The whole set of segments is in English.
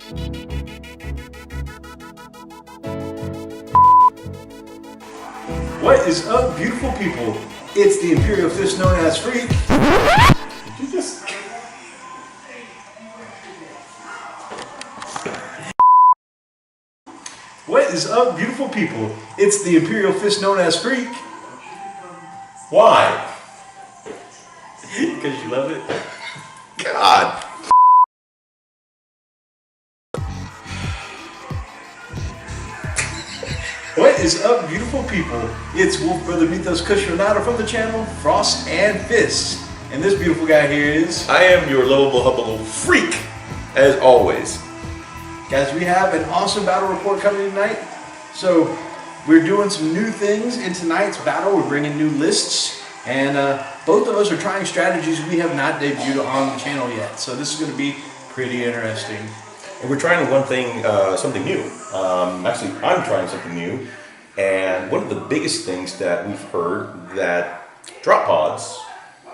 What is up, beautiful people? It's the Imperial Fists known as Freak. Did you just... What is up, beautiful people? It's the Imperial Fists known as Freak. Why? Because you love it? God. What is up, beautiful people? It's Wolf Brother Mythos Cushionado from the channel Frost and Fists. And this beautiful guy here is... I am your lovable, hubbable freak, as always. Guys, we have an awesome battle report coming tonight. So, we're doing some new things in tonight's battle. We're bringing new lists. And both of us are trying strategies we have not debuted on the channel yet. So this is going to be pretty interesting. And we're trying one thing, something new. Actually, I'm trying something new. And one of the biggest things that we've heard that drop pods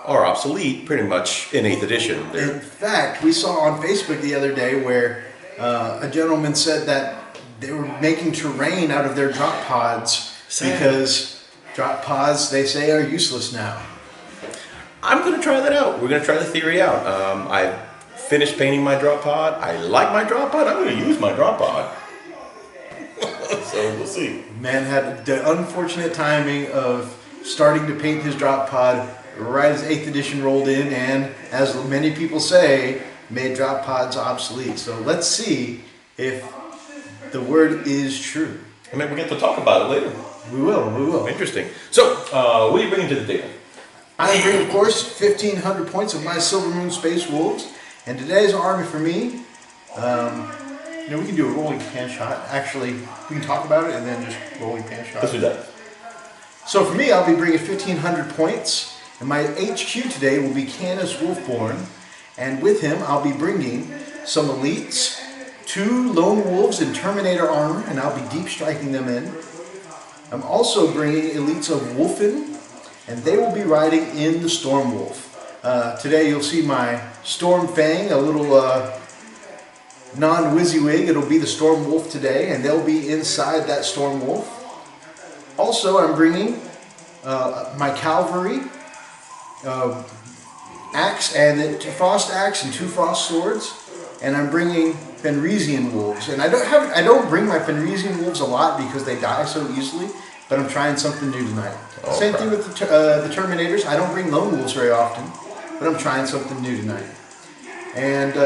are obsolete pretty much in 8th edition. In fact, we saw on Facebook the other day where a gentleman said that they were making terrain out of their drop pods because drop pods, they say, are useless now. I'm going to try that out. We're going to try the theory out. I finished painting my drop pod. I like my drop pod. I'm going to use my drop pod. So we'll see. Man had the unfortunate timing of starting to paint his drop pod right as 8th edition rolled in, and as many people say, made drop pods obsolete. So let's see if the word is true. I mean, we get to talk about it later. We will. Interesting. So, what are you bringing to the table? I'm bringing, of course, 1,500 points of my Silver Moon Space Wolves. And today's army for me, we can do a rolling pan shot. Actually, we can talk about it and then just rolling pan shot. Let's do that. So for me, I'll be bringing 1,500 points. And my HQ today will be Canis Wolfborn. And with him, I'll be bringing some elites, 2 lone wolves in Terminator armor, and I'll be deep striking them in. I'm also bringing elites of Wolfen, and they will be riding in the Storm Wolf. Today you'll see my Storm Fang, a little non-WYSIWYG. It'll be the Storm Wolf today, and they'll be inside that Storm Wolf. Also, I'm bringing my Cavalry, axe and the Frost axe and 2 Frost swords, and I'm bringing Fenrisian wolves. And I don't bring my Fenrisian wolves a lot because they die so easily, but I'm trying something new tonight. Same thing with the Terminators. I don't bring lone wolves very often, but I'm trying something new tonight. And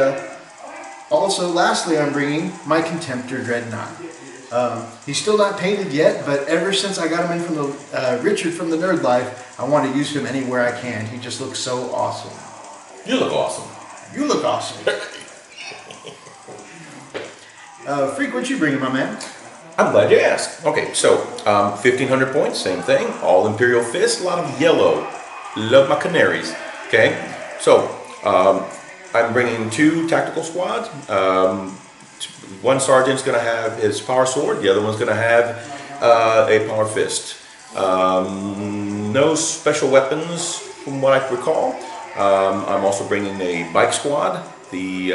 also, lastly, I'm bringing my Contemptor Dreadnought. He's still not painted yet, but ever since I got him in from the Richard from the Nerd Life, I want to use him anywhere I can. He just looks so awesome. You look awesome. You look awesome. Freak, what you bringing, my man? I'm glad you asked. Okay, so 1,500 points, same thing. All Imperial Fists, a lot of yellow. Love my canaries. Okay, so I'm bringing 2 tactical squads. One sergeant's going to have his power sword. The other one's going to have a power fist. No special weapons from what I recall. I'm also bringing a bike squad. The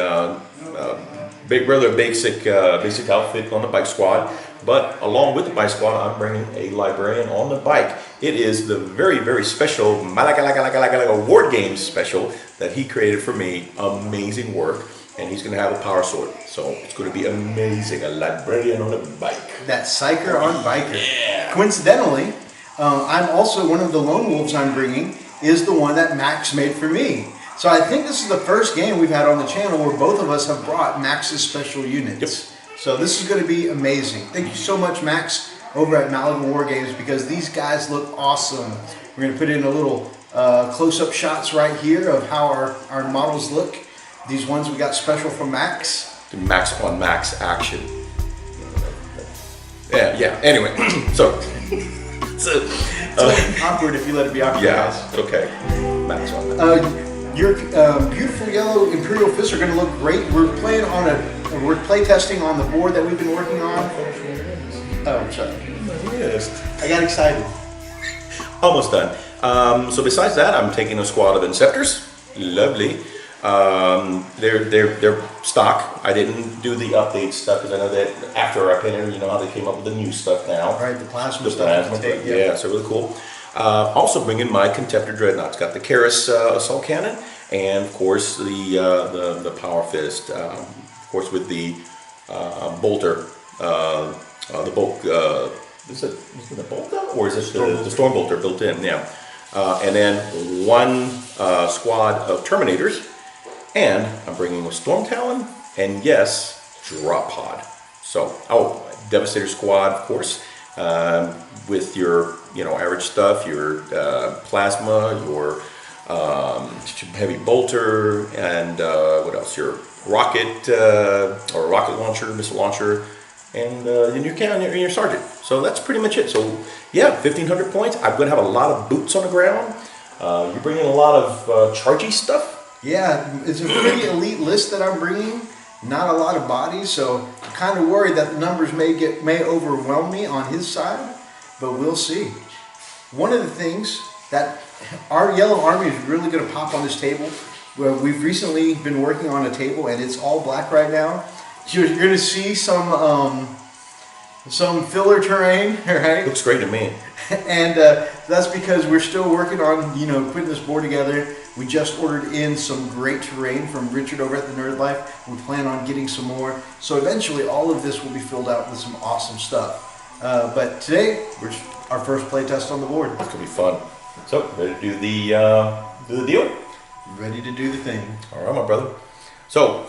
regular basic outfit on the bike squad. But along with the bike squad, I'm bringing a librarian on the bike. It is the very, very special Wargaming special that he created for me. Amazing work. And he's going to have a power sword. So it's going to be amazing. A librarian on a bike. That psycher on biker. Yeah. Coincidentally, I'm also one of the lone wolves I'm bringing is the one that Max made for me. So I think this is the first game we've had on the channel where both of us have brought Max's special units. Yep. So this is going to be amazing. Thank you so much, Max, over at Malibu War Games, because these guys look awesome. We're going to put in a little close-up shots right here of how our models look. These ones we got special from Max. The Max on Max action. Yeah. Anyway, so it's awkward if you let it be awkward. Yeah. Guys. Okay. Max on Max. Your beautiful yellow Imperial Fists are going to look great. We're play testing on the board that we've been working on. Oh, sorry. Yes. I got excited. Almost done. So besides that, I'm taking a squad of Inceptors. Lovely. They're stock. I didn't do the update stuff because I know that after I painted, you know how they came up with the new stuff now. Right, the plasma The stuff. plasma, yeah, so really cool. Also bringing my Contemptor Dreadnought. It's got the Karis assault cannon, and of course the Power Fist. Of course with the bolter, the bolt. Is it the bolter or is it the storm bolter built in? Yeah. And then one squad of Terminators, and I'm bringing a Storm Talon, and yes, Drop Pod. So, Devastator squad, of course, with your average stuff, your plasma, your heavy bolter, and what else? Your rocket or rocket launcher, missile launcher, and your cannon and your sergeant. So that's pretty much it. So yeah, 1,500 points. I'm going to have a lot of boots on the ground. You're bringing a lot of chargy stuff. Yeah, it's a pretty elite list that I'm bringing. Not a lot of bodies, so I'm kind of worried that the numbers may overwhelm me on his side, but we'll see. One of the things that our yellow army is really going to pop on this table, where we've recently been working on a table and it's all black right now. You're going to see some filler terrain, right? Looks great to me. And that's because we're still working on, putting this board together. We just ordered in some great terrain from Richard over at the Nerd Life. We plan on getting some more. So eventually all of this will be filled out with some awesome stuff. But today, our first play test on the board. It's going to be fun. So, ready to do the deal? Ready to do the thing. All right, my brother. So,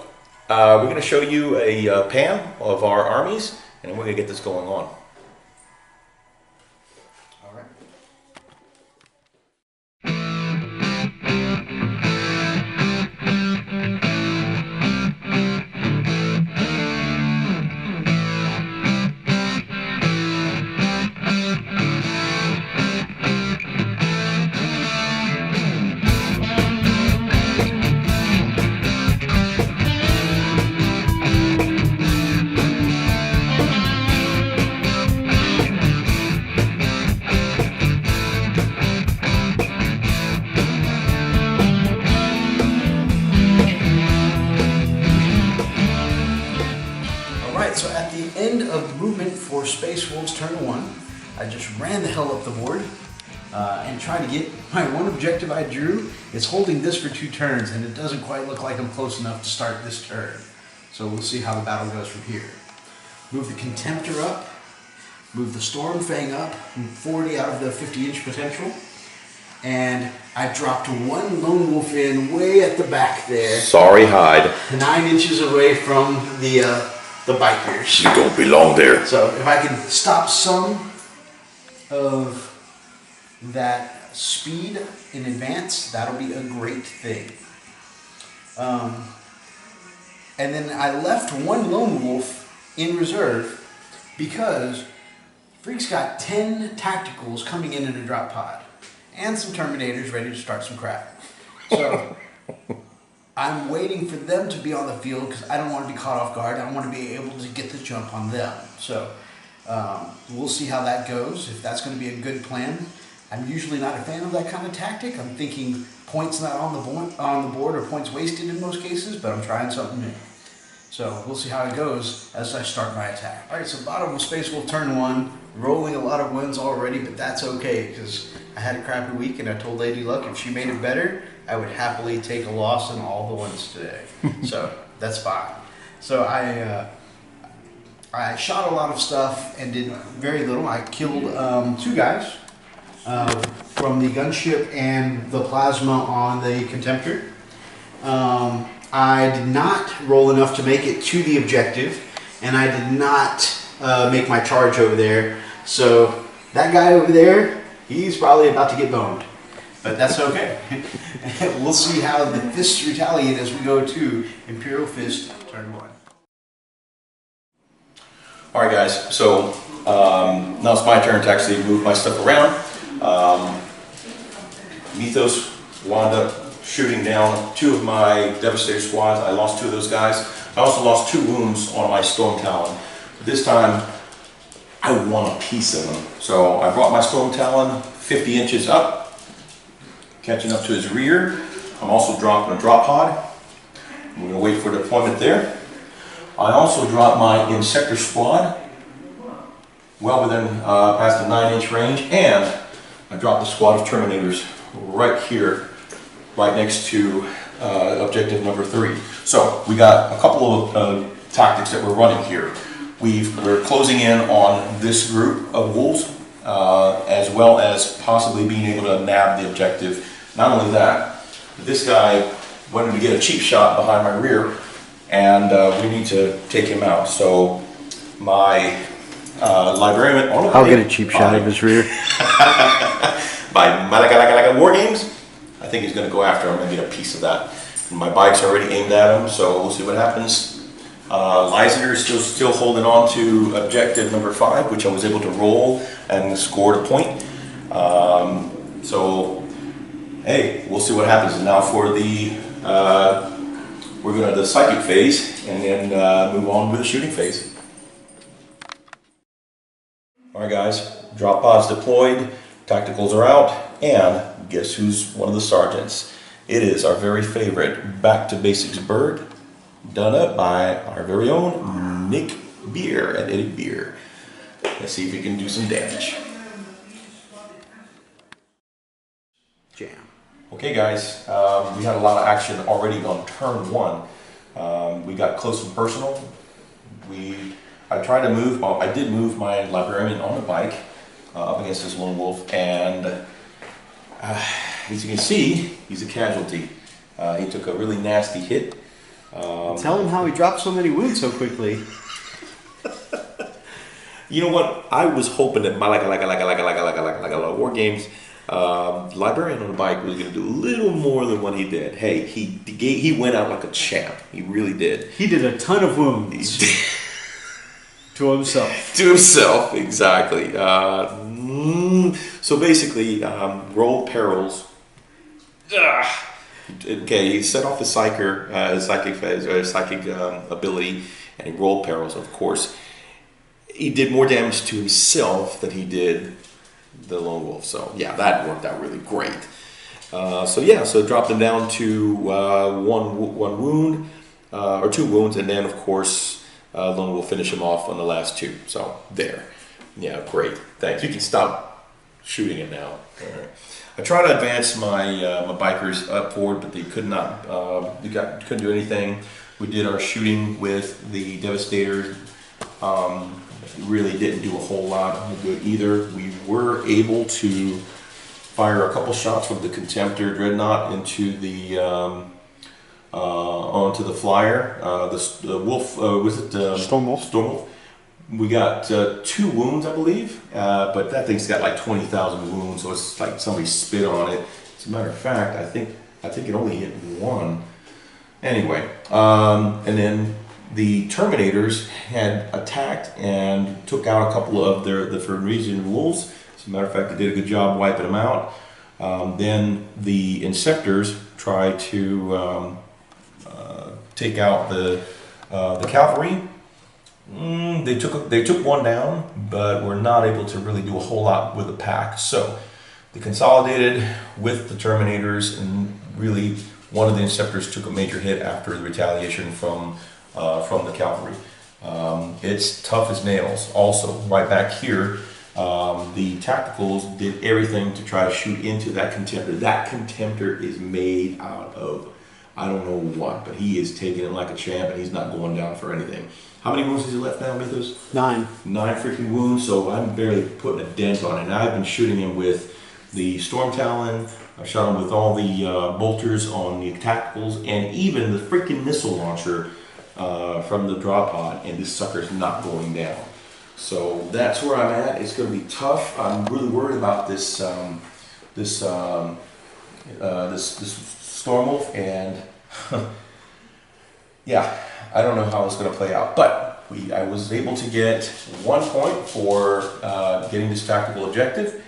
we're going to show you a pan of our armies, and we're going to get this going on. All right. So at the end of movement for Space Wolves turn 1, I just ran the hell up the board and tried to get my one objective I drew. It's holding this for 2 turns, and it doesn't quite look like I'm close enough to start this turn. So we'll see how the battle goes from here. Move the Contemptor up, move the Storm Fang up, move 40 out of the 50-inch potential, and I dropped one Lone Wolf in way at the back there. Sorry, Hyde. 9 inches away from the bikers. You don't belong there. So if I can stop some of that speed in advance, that'll be a great thing. And then I left one Lone Wolf in reserve because Freak's got 10 tacticals coming in a drop pod and some Terminators ready to start some crap. So I'm waiting for them to be on the field because I don't want to be caught off guard. I want to be able to get the jump on them. So we'll see how that goes, if that's going to be a good plan. I'm usually not a fan of that kind of tactic. I'm thinking points not on the board or points wasted in most cases, but I'm trying something new. So we'll see how it goes as I start my attack. All right, so bottom of Space Wolf turn 1, rolling a lot of wins already, but that's okay because I had a crappy week and I told Lady Luck if she made it better, I would happily take a loss in all the wins today. So that's fine. So I shot a lot of stuff and did very little. I killed 2 guys from the gunship and the plasma on the Contemptor. I did not roll enough to make it to the objective, and I did not make my charge over there. So that guy over there, he's probably about to get boned. But that's okay. We'll see how the Fists retaliate as we go to Imperial Fist turn 1. Alright guys, so now it's my turn to actually move my stuff around. Mythos wound up shooting down 2 of my Devastator squads. I lost 2 of those guys. I also lost 2 wounds on my Storm Talon. But this time, I want a piece of them. So I brought my Storm Talon 50 inches up, catching up to his rear. I'm also dropping a drop pod. we're gonna wait for deployment there. I also dropped my Insector squad well within past the 9-inch range, and I dropped the squad of Terminators right here, right next to objective number 3. So we got a couple of tactics that we're running here. We're closing in on this group of wolves, as well as possibly being able to nab the objective. Not only that, but this guy wanted to get a cheap shot behind my rear, and we need to take him out. So my librarian on the I'll get a cheap shot of his rear. By WarGames, I think he's going to go after him and get a piece of that. My bike's already aimed at him, so we'll see what happens. Lysander is still holding on to objective number 5, which I was able to roll and scored a point. So, hey, we'll see what happens. And now for the, we're going to the psychic phase, and then move on with the shooting phase. Alright guys, drop pods deployed, tacticals are out, and guess who's one of the sergeants? It is our very favorite Back to Basics bird, done up by our very own IDICBeer at IDICBeer. Let's see if we can do some damage. Jam. Okay guys, we had a lot of action already on turn 1. We got close and personal. I tried to move, well, I did move my librarian on the bike up against this lone wolf, and as you can see, he's a casualty. He took a really nasty hit. Tell him how he dropped so many wounds so quickly. You know what? I was hoping that my WarGames librarian on the bike was going to do a little more than what he did. Hey, he went out like a champ. He really did. He did a ton of wounds. To himself. To himself, exactly. So basically, roll perils. Okay, he set off his psychic ability, and he rolled perils, of course. He did more damage to himself than he did the lone wolf. So yeah, that worked out really great. So dropped him down to one wound, or 2 wounds, and then of course lone wolf finish him off on the last 2. So there. Yeah, great. Thanks. You can stop shooting it now. All right. I tried to advance my my bikers up forward, but they could not. Couldn't do anything. We did our shooting with the Devastator. Really didn't do a whole lot of good either. We were able to fire a couple shots from the Contemptor Dreadnought into the onto the flyer. The wolf was it Stormwolf? Stormwolf. We got 2 wounds, I believe, but that thing's got like 20,000 wounds, so it's like somebody spit on it. As a matter of fact, I think it only hit 1. Anyway, and then the Terminators had attacked and took out a couple of the Fernesian wolves. As a matter of fact, they did a good job wiping them out. Then the Insectors tried to take out the cavalry. They took 1 down, but were not able to really do a whole lot with the pack. So they consolidated with the Terminators, and really one of the Inceptors took a major hit after the retaliation from the cavalry. It's tough as nails. Also, right back here, the Tacticals did everything to try to shoot into that Contemptor. That Contemptor is made out of I don't know what, but he is taking it like a champ, and he's not going down for anything. How many wounds has he left now, Mythos? 9. 9 freaking wounds, so I'm barely putting a dent on it. And I've been shooting him with the Storm Talon. I've shot him with all the bolters on the Tacticals, and even the freaking missile launcher from the drop pod, and this sucker's not going down. So that's where I'm at. It's going to be tough. I'm really worried about this this Stormwolf, and yeah, I don't know how it's going to play out. But I was able to get 1 point for getting this tactical objective,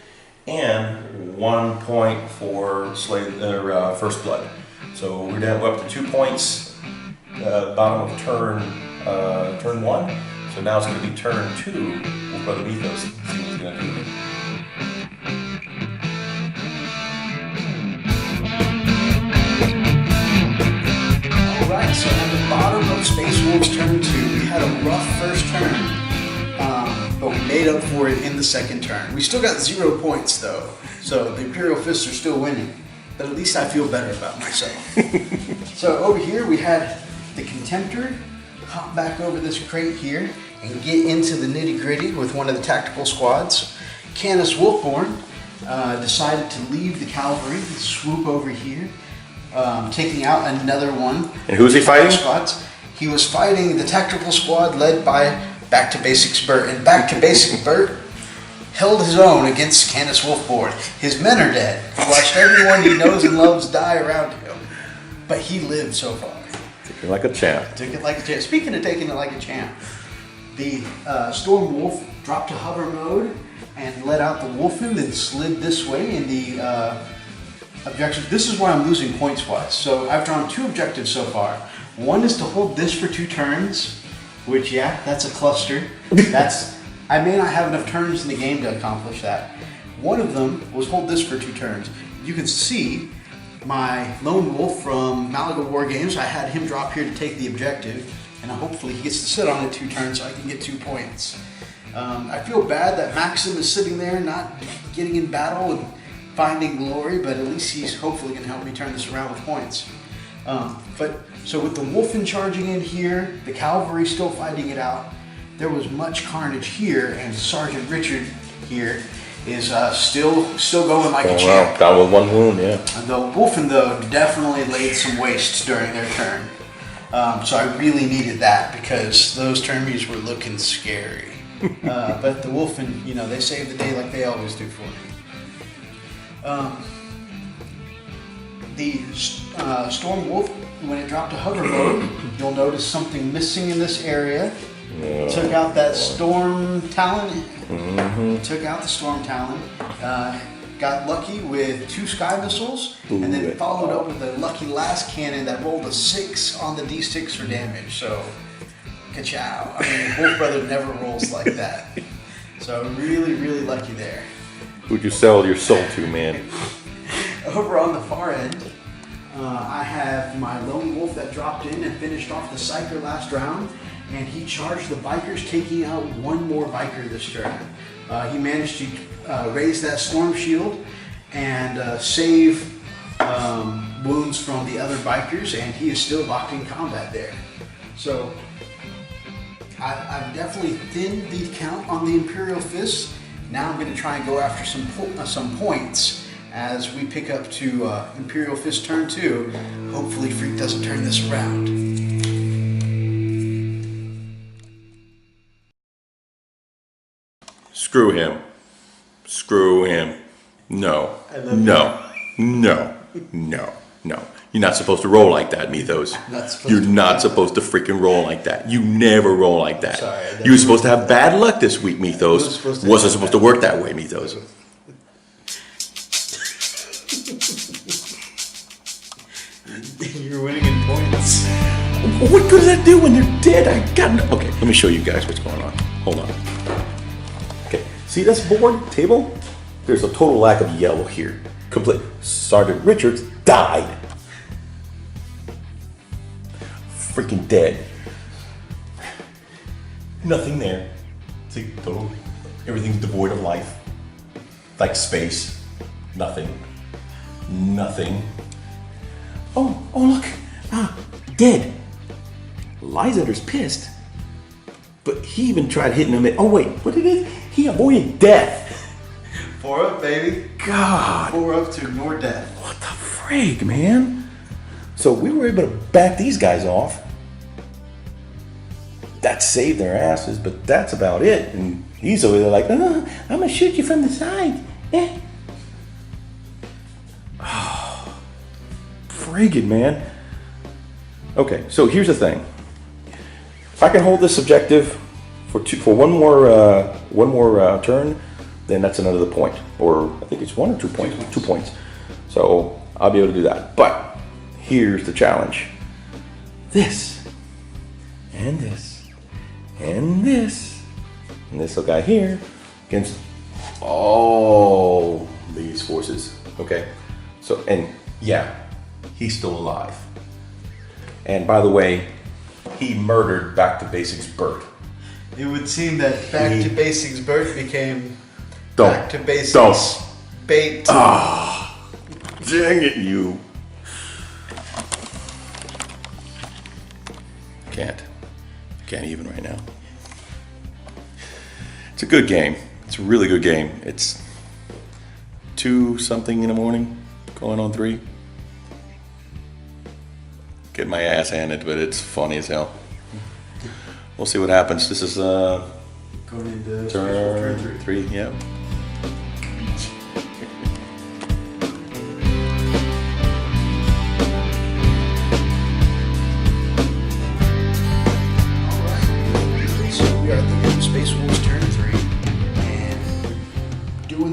and 1 point for First Blood. So we're down up to 2 points. Bottom of turn 1. So now it's going to be turn 2 with Brother Mythos. See what he's going to do. Alright, so Wargames turn 2. We had a rough first turn, but we made up for it in the second turn. We still got 0 points though, so the Imperial Fists are still winning, but at least I feel better about myself. So over here we had the Contemptor hop back over this crate here and get into the nitty gritty with one of the tactical squads. Canis Wolfborn decided to leave the cavalry and swoop over here, taking out another one. And who's he fighting? Squads. He was fighting the tactical squad led by Back to Basics Bert. And Back to Basics Bert held his own against Canis Wolfborn. His men are dead. He watched everyone he knows and loves die around him. But he lived so far. Took it like a champ. Took it like a champ. Speaking of taking it like a champ, the Storm Wolf dropped to hover mode and let out the Wolfen, then slid this way in the objectives. This is where I'm losing points wise. So I've drawn 2 objectives so far. One is to hold this for 2 turns, which yeah, that's a cluster. I may not have enough turns in the game to accomplish that. One of them was hold this for 2 turns. You can see my lone wolf from Malaga Wargames. I had him drop here to take the objective, and hopefully he gets to sit on it 2 turns so I can get 2 points. I feel bad that Maxim is sitting there not getting in battle and finding glory, but at least he's hopefully going to help me turn this around with points. So with the Wolfen charging in here, the cavalry still fighting it out, there was much carnage here, and Sergeant Richard here is still going like a champ. Down with 1 wound, yeah. The Wolfen, though, definitely laid some waste during their turn. So I really needed that because those termies were looking scary. But the Wolfen, you know, they saved the day like they always do for me. The Storm Wolf, when it dropped to hover mode, you'll notice something missing in this area. Took out that Storm Talon. Took out the Storm Talon. Got lucky with 2 Sky Missiles, and then followed up with a lucky last cannon that rolled a 6 on the D6 for damage. So, ka-chow. I mean, Wolf Brother never rolls like that. So really, really lucky there. Who'd you sell your soul to, man? Over on the far end, I have my lone wolf that dropped in and finished off the Psyker last round, and he charged the Vikers, taking out 1 more Viker this turn. He managed to raise that Storm Shield and save wounds from the other Vikers, and he is still locked in combat there. So I've definitely thinned the count on the Imperial Fists. Now I'm going to try and go after some points as we pick up to Imperial Fist turn 2. Hopefully Freak doesn't turn this around. Screw him. Screw him. No. No. No. No. No. You're not supposed to roll like that, Mythos. You're not supposed to freaking roll like that. You never roll like that. Sorry, you were supposed to have bad luck this week, Mythos. Wasn't supposed to work that way, Mythos. You're winning in points. What good does that do when you're dead? I got no. Okay, let me show you guys what's going on. Hold on. Okay, see this board table? There's a total lack of yellow here. Complete. Sergeant Richards died. Freaking dead. Nothing there. See, total. Everything's devoid of life. Like space. Nothing. Nothing. Oh, look. Dead. Lysander's pissed. But he even tried hitting him. Oh, wait. What did it? He avoided death. 4 up, baby. God. 4 up to ignore death. What the frig, man? So we were able to back these guys off. That saved their asses, but that's about it. And he's over there like, I'm gonna shoot you from the side. Eh. Oh, friggin', man. Okay, so here's the thing. If I can hold this objective for one more turn, then that's another point. Or I think it's 1 or 2 points. 2 points. So I'll be able to do that. But here's the challenge. This and this and this and this little guy here against all these forces. Okay? So, and yeah, he's still alive. And by the way, he murdered Back to Basics Bert. It would seem that Back to Basics Bert became Don't. Back to Basics Don't. Bait. Ah, dang it, you. Can't even right now. It's a good game. It's a really good game. It's 2-something in the morning, going on 3. Get my ass handed, but it's funny as hell. We'll see what happens. This is Going into turn 3. Yeah.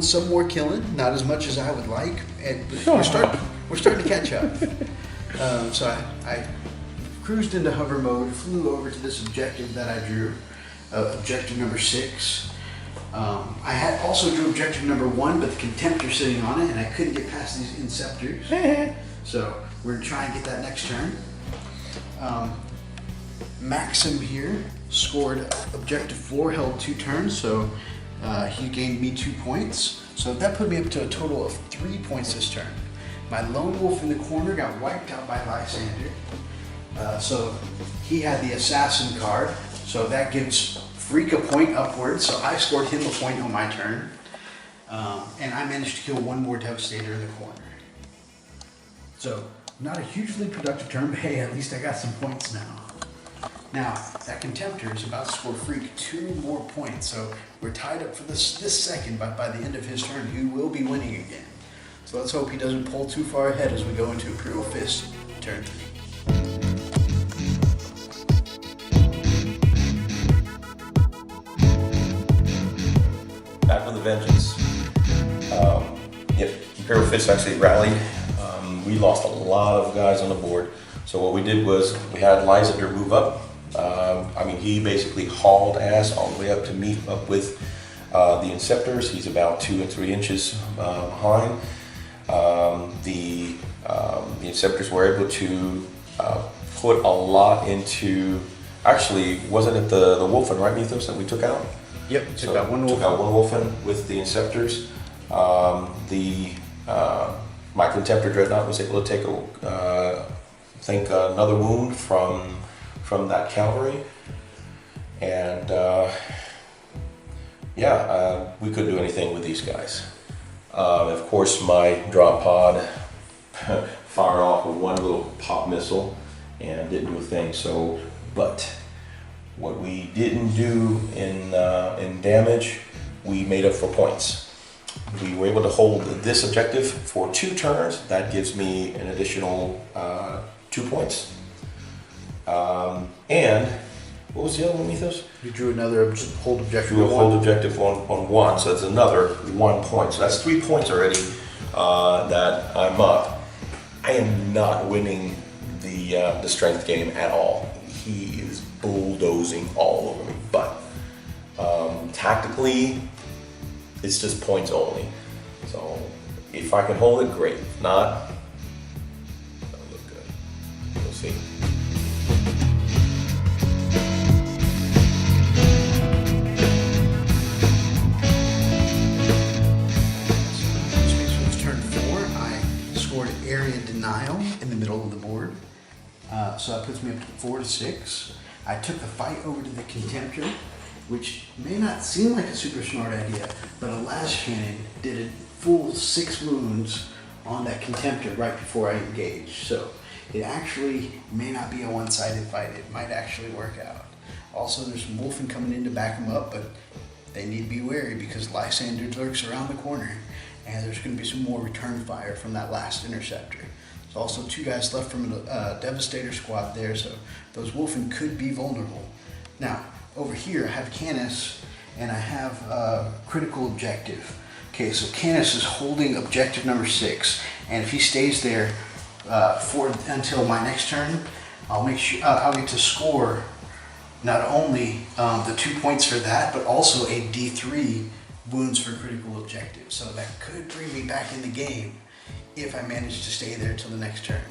Some more killing, not as much as I would like, and we're starting to catch up. So I cruised into hover mode, flew over to this objective that I drew, objective number 6. I had also drew objective number 1, but the Contemptor's sitting on it, and I couldn't get past these Inceptors. So we're gonna try and get that next turn. Maxim here scored objective 4, held 2 turns, so he gained me 2 points. So that put me up to a total of 3 points this turn. My lone wolf in the corner got wiped out by Lysander. So he had the assassin card, so that gives Freak a point upwards, so I scored him a point on my turn. And I managed to kill 1 more Devastator in the corner. So not a hugely productive turn, but hey, at least I got some points now. Now, that Contemptor is about to score Freak 2 more points, so we're tied up for this second, but by the end of his turn, he will be winning again. So let's hope he doesn't pull too far ahead as we go into Imperial Fists, turn 3. Back with a vengeance. Yep, Imperial Fists actually rallied. We lost a lot of guys on the board. So what we did was we had Lysander move up. He basically hauled ass all the way up to meet up with the Inceptors. He's about 2 and 3 inches behind. The Inceptors were able to put a lot into. Actually, wasn't it the Wolfen, right, Mythos, that we took out? Yep, took out one Wolfen with the Inceptors. My Contemptor Dreadnought was able to take another wound from that cavalry, and we couldn't do anything with these guys. Of course, my drop pod fired off with 1 little pop missile and didn't do a thing. So, but what we didn't do in damage, we made up for points. We were able to hold this objective for 2 turns. That gives me an additional 2 points. And what was the other one, Mythos? You drew another hold objective. Drew a hold objective on 1, so that's another 1 point. So that's 3 points already that I'm up. I am not winning the strength game at all. He is bulldozing all over me. But tactically, it's just points only. So if I can hold it, great. If not, that'll look good. We'll see. Area denial in the middle of the board, so that puts me up to 4 to 6. I took the fight over to the Contemptor, which may not seem like a super smart idea, but a lash cannon did a full 6 wounds on that Contemptor right before I engaged. So it actually may not be a one-sided fight. It might actually work out. Also, there's some Wolfen coming in to back them up, but they need to be wary because Lysander lurks around the corner. And there's going to be some more return fire from that last Interceptor. There's also 2 guys left from a Devastator squad there, so those Wolfen could be vulnerable. Now, over here I have Canis, and I have critical objective. Okay, so Canis is holding objective number 6, and if he stays there until my next turn, I'll make sure I'll get to score not only the 2 points for that, but also a D3 wounds for critical objective. So that could bring me back in the game if I manage to stay there till the next turn.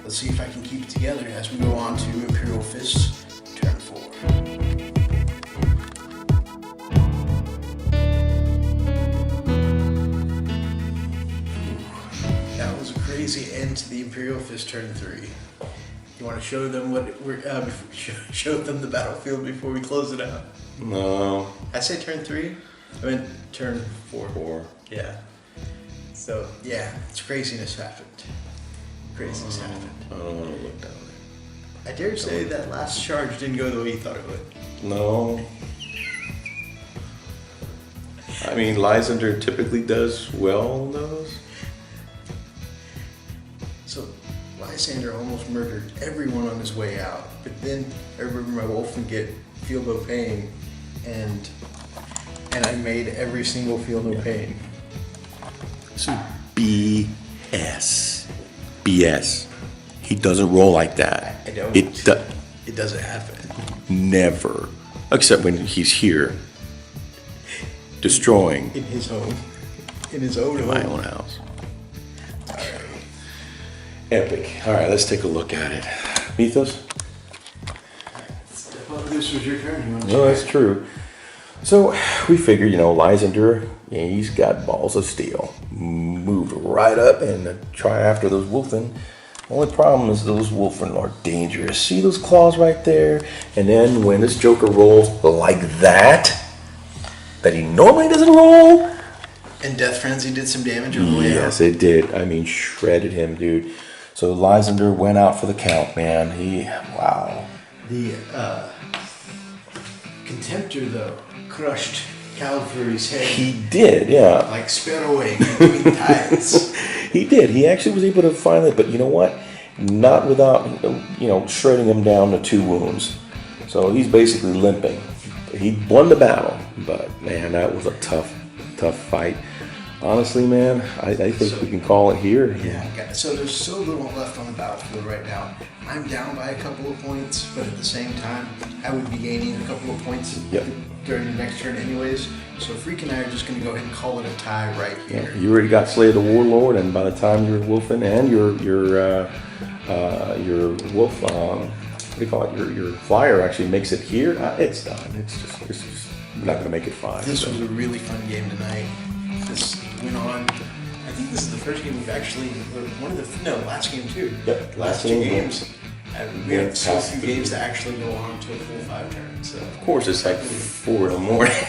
let's see if I can keep it together as we go on to Imperial Fists, turn 4. That was a crazy end to the Imperial Fist turn 3. You want to show them what we're show them the battlefield before we close it out? No. I say turn 3. I meant turn 4. 4. Yeah. So yeah, it's craziness happened. Craziness happened. I don't want to look down there. I dare say that last charge didn't go the way you thought it would. No. I mean, Lysander typically does well on those. So Lysander almost murdered everyone on his way out, but then I remember my wolf would get feel no pain, and I made every single feel no pain. So BS. BS. He doesn't roll like that. I don't. It doesn't happen. Never. Except when he's here. Destroying. In his home. In his own In home. my own house. Epic. Alright, let's take a look at it. Mythos? This was your turn. You want to No, that's true. So we figured, Lysander, he's got balls of steel. Moved right up and try after those wolfen. Only problem is those wolfen are dangerous. See those claws right there? And then when this Joker rolls like that he normally doesn't roll. And Death Frenzy did some damage on the way out. Yes, it did. I mean, shredded him, dude. So Lysander went out for the count, man. Wow. The Contemptor, though, crushed Calvary's head. He did, yeah. Like Sparrowwing between tides. He did. He actually was able to finally, but you know what? Not without, shredding him down to 2 wounds. So he's basically limping. He won the battle, but man, that was a tough fight. Honestly, man, I think we can call it here. Yeah, so there's so little left on the battlefield right now. I'm down by a couple of points, but at the same time, I would be gaining a couple of points during the next turn anyways. So Freak and I are just going to go ahead and call it a tie right here. Yeah, you already got Slay the Warlord, and by the time your Wolfen and your Wolf, what do you call it? Your Flyer actually makes it here. It's done. It's just we're not going to make it 5. This was a really fun game tonight. This went on. I think this is the first game we've actually, last game too. Yep, last 2 games. We have so few games that actually go on to a full 5 turns. So of course, it's like 4 in the morning.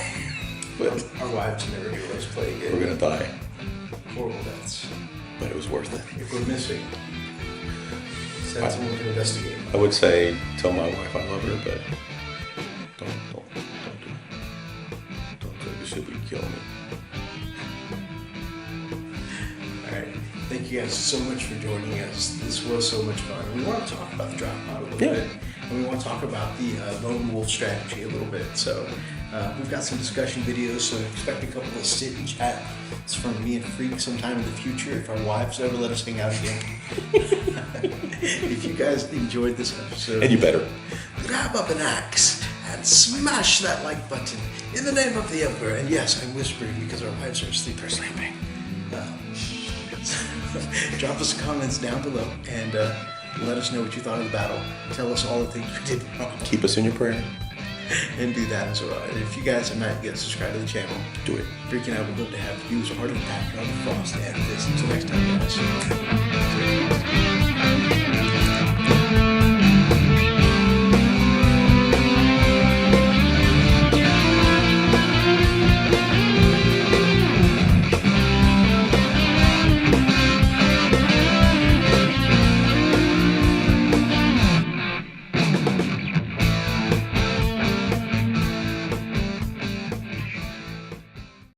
But our wives never do let us play again. We're gonna die. Horrible deaths. But it was worth it. If we're missing, send someone to investigate. I would say tell my wife I love her, but don't do it. Don't do it. This should be killing me. Thank you guys so much for joining us. This was so much fun. We want to talk about the drop pod a little bit, and we want to talk about the lone wolf strategy a little bit. So we've got some discussion videos, so expect a couple of sit and chat. It's from me and Freak sometime in the future if our wives ever let us hang out again. If you guys enjoyed this episode, And you better grab up an axe and smash that like button in the name of the Emperor. And yes, I'm whispering because our wives are asleep or sleeping. Drop us comments down below and let us know what you thought of the battle. Tell us all the things we did wrong. keep us in your prayer. And do that as well. And if you guys have not yet subscribed to the channel, Do it. Freaking I would love to have you as a part of the background of Frost and this. Until next time, guys.